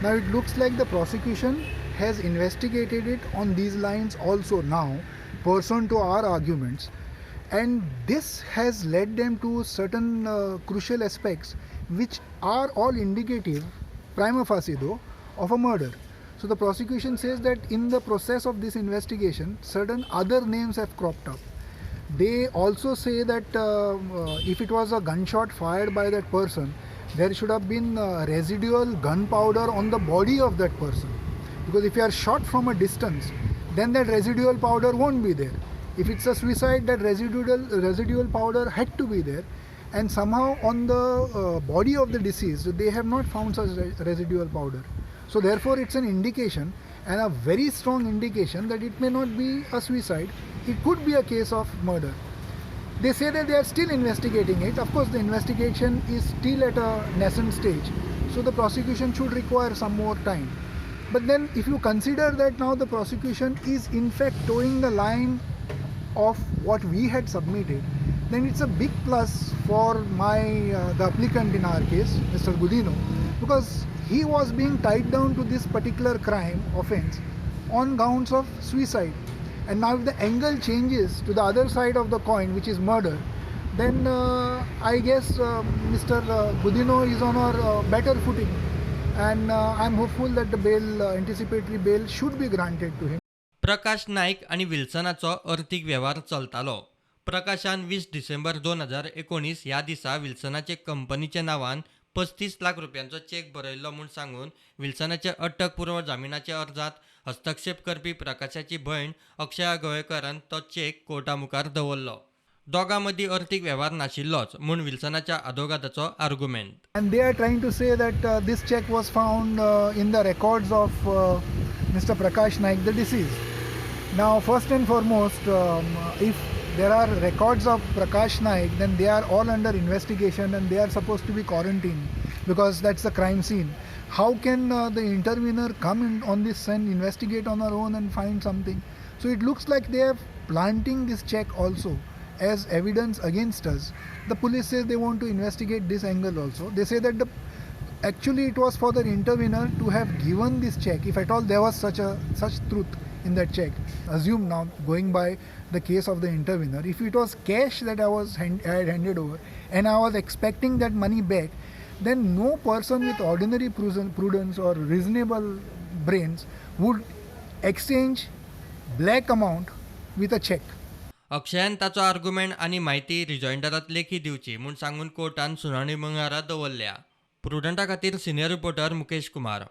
Now it looks like the prosecution has investigated it on these lines also now, pursuant to our arguments, and this has led them to certain crucial aspects which are all indicative, prima facie though, of a murder. So the prosecution says that in the process of this investigation, certain other names have cropped up. They also say that if it was a gunshot fired by that person, there should have been residual gunpowder on the body of that person. Because if you are shot from a distance, then that residual powder won't be there. If it's a suicide, that residual powder had to be there, and somehow on the body of the deceased, they have not found such residual powder. So therefore, it's an indication, and a very strong indication, that it may not be a suicide. It could be a case of murder. They say that they are still investigating it. Of course, the investigation is still at a nascent stage, so the prosecution should require some more time. But then if you consider that now the prosecution is in fact towing the line of what we had submitted, then it's a big plus for the applicant in our case, Mr. Godinho, because he was being tied down to this particular crime offense on grounds of suicide. And now if the angle changes to the other side of the coin, which is murder, then I guess Mr. Godinho is on a better footing, and I'm hopeful that the bail, anticipatory bail, should be granted to him. प्रकाश नाईक आणि विल्सनाचो अर्थीक व्यवहार चलतालो. प्रकाशान 20 December 2019 ह्या दिसा विल्सनाचे कंपनीच्या नावान 35 लाख रुपयांचो check बरयल्लो म्हूण सांगून विल्सनाचे अटकपूर्व जामिनाच्या अर्जात हस्तक्षेप करपी प्रकाशाची भयण अक्षया गोयेकरान तो चेक कोर्टा मुखार दवरलो. दोगां मदीं अर्थीक व्यवहार नाशिल्लोच म्हूण विल्सनाच्या आदोगादाचो argument. And they are trying to say that this check was found in the records of Mr. Prakash Naik, the deceased. Now, first and foremost, if there are records of Prakash Naik, then they are all under investigation and they are supposed to be quarantined because that's the crime scene. How can the intervener come in on this and investigate on her own and find something? So it looks like they are planting this check also as evidence against us. The police says they want to investigate this angle also. They say that actually it was for the intervener to have given this check, if at all there was such truth in that check. Assume now, going by the case of the intervener, if it was cash that I had handed over and I was expecting that money back, then no person with ordinary prudence or reasonable brains would exchange black amount with a check. अक्षयान ताचो argument आनी म्हायती रिजॉइंडरांत लेखी दिवची म्हूण सांगून कोर्टान सुनावणी मंगळारा दवरल्या. प्रुडंटा खातीर सिनियर रिपोर्टर मुकेश कुमार.